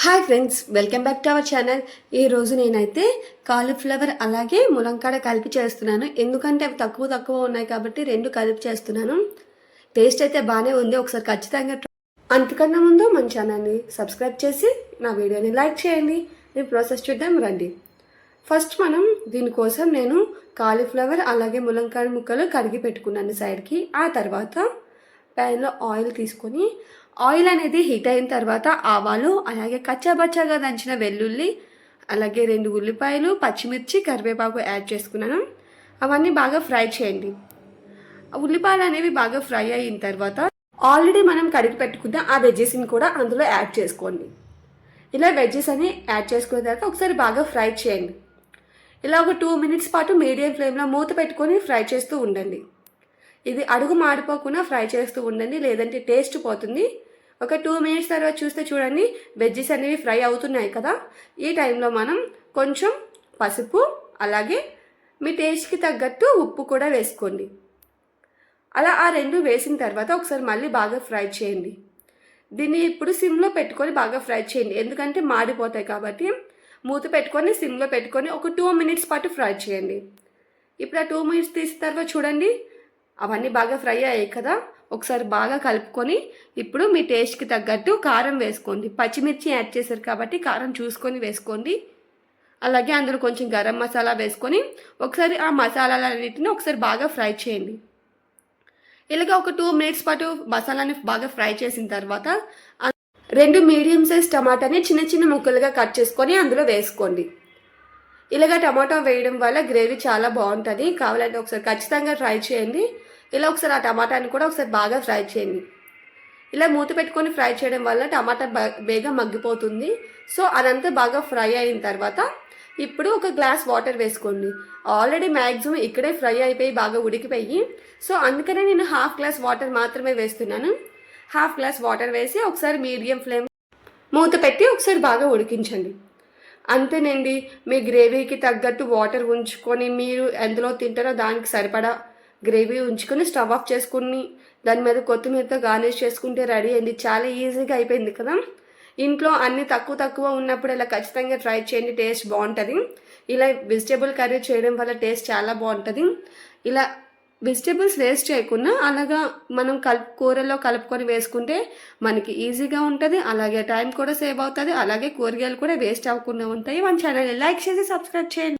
Hi friends, welcome back to our channel. ఈరోజు నేనైతే cauliflower అలాగే ములంకాడ కలిపి చేస్తున్నాను. ఎందుకంటే అవి తక్కువ ఉన్నాయి కాబట్టి రెండు కలిపి చేస్తున్నాను. టేస్ట్ అయితే బాగానే ఉంది, ఒకసారి ఖచ్చితంగా అంతకన్నా ముందు మన ఛానల్ని సబ్స్క్రైబ్ చేసి నా వీడియోని లైక్ చేయండి. నేను ప్రాసెస్ చూద్దాం రండి. ఫస్ట్ మనం దీనికోసం నేను కాలీఫ్లవర్ అలాగే ములంకాడ ముక్కలు కడిగి పెట్టుకున్నాను సైడ్కి. ఆ తర్వాత ప్యాన్లో ఆయిల్ తీసుకొని ఆయిల్ అనేది హీట్ అయిన తర్వాత ఆవాలు అలాగే కచ్చాబచ్చాగా దంచిన వెల్లుల్లి అలాగే 2 ఉల్లిపాయలు పచ్చిమిర్చి కరివేపాకు యాడ్ చేసుకున్నాను. అవన్నీ బాగా ఫ్రై చేయండి. ఉల్లిపాయలు అనేవి బాగా ఫ్రై అయిన తర్వాత ఆల్రెడీ మనం కడిగి పెట్టుకున్న ఆ వెజ్జెస్ని కూడా అందులో యాడ్ చేసుకోండి. ఇలా వెజ్జెస్ అని యాడ్ చేసుకున్న తర్వాత ఒకసారి బాగా ఫ్రై చేయండి. ఇలా ఒక 2 మినిట్స్ పాటు మీడియం ఫ్లేమ్లో మూత పెట్టుకొని ఫ్రై చేస్తూ ఉండండి. ఇది అడుగు మాడిపోకుండా ఫ్రై చేస్తూ ఉండండి, లేదంటే టేస్ట్ పోతుంది. ఒక 2 మినిట్స్ తర్వాత చూస్తే చూడండి వెజ్జెస్ అనేవి ఫ్రై అవుతున్నాయి కదా. ఈ టైంలో మనం కొంచెం పసుపు అలాగే మీ టేస్ట్కి తగ్గట్టు ఉప్పు కూడా వేసుకోండి. అలా ఆ రెండు వేసిన తర్వాత ఒకసారి మళ్ళీ బాగా ఫ్రై చేయండి. దీన్ని ఇప్పుడు సిమ్లో పెట్టుకొని బాగా ఫ్రై చేయండి, ఎందుకంటే మాడిపోతాయి కాబట్టి. మూత పెట్టుకొని సిమ్లో పెట్టుకొని ఒక 2 మినిట్స్ పాటు ఫ్రై చేయండి. ఇప్పుడు ఆ 2 మినిట్స్ తీసిన తర్వాత చూడండి అవన్నీ బాగా ఫ్రై అయ్యాయి కదా. ఒకసారి బాగా కలుపుకొని ఇప్పుడు మీ టేస్ట్కి తగ్గట్టు కారం వేసుకోండి. పచ్చిమిర్చి యాడ్ చేశారు కాబట్టి కారం చూసుకొని వేసుకోండి. అలాగే అందులో కొంచెం గరం మసాలా వేసుకొని ఒకసారి ఆ మసాలాలన్నిటిని ఒకసారి బాగా ఫ్రై చేయండి. ఇలాగ ఒక 2 మినిట్స్ పాటు మసాలాని బాగా ఫ్రై చేసిన తర్వాత 2 మీడియం సైజ్ టమాటాని చిన్న చిన్న ముక్కలుగా కట్ చేసుకొని అందులో వేసుకోండి. ఇలాగ టమాటా వేయడం వల్ల గ్రేవీ చాలా బాగుంటుంది. కావాలంటే ఒకసారి ఖచ్చితంగా ట్రై చేయండి. ఇలా ఒకసారి ఆ టమాటాని కూడా ఒకసారి బాగా ఫ్రై చేయండి. ఇలా మూత పెట్టుకొని ఫ్రై చేయడం వల్ల టమాటా వేగం మగ్గిపోతుంది. సో అదంతా బాగా ఫ్రై అయిన తర్వాత ఇప్పుడు ఒక గ్లాస్ వాటర్ వేసుకోండి. ఆల్రెడీ మ్యాక్సిమం ఇక్కడే ఫ్రై అయిపోయి బాగా ఉడికిపోయి, సో అందుకనే నేను హాఫ్ గ్లాస్ వాటర్ మాత్రమే వేస్తున్నాను. హాఫ్ గ్లాస్ వాటర్ వేసి ఒకసారి మీడియం ఫ్లేమ్ మూత పెట్టి ఒకసారి బాగా ఉడికించండి. అంతేనండి, మీ గ్రేవీకి తగ్గట్టు వాటర్ ఉంచుకొని మీరు ఎందులో తింటారో దానికి సరిపడా గ్రేవీ ఉంచుకొని స్టవ్ ఆఫ్ చేసుకుని దాని మీద కొత్తిమీరతో గార్నిష్ చేసుకుంటే రెడీ అయింది. చాలా ఈజీగా అయిపోయింది కదా. ఇంట్లో అన్ని తక్కువ ఉన్నప్పుడు ఇలా ఖచ్చితంగా ట్రై చేయండి, టేస్ట్ బాగుంటుంది. ఇలా వెజిటేబుల్ కర్రీ చేయడం వల్ల టేస్ట్ చాలా బాగుంటుంది. ఇలా వెజిటేబుల్స్ వేస్ట్ చేయకుండా అలాగా మనం కూరలో కలుపుకొని వేసుకుంటే మనకి ఈజీగా ఉంటుంది. అలాగే టైం కూడా సేవ్ అవుతుంది. అలాగే కూరగాయలు కూడా వేస్ట్ అవ్వకుండా ఉంటాయి. మన ఛానల్ని లైక్ చేసి సబ్స్క్రైబ్ చేయండి.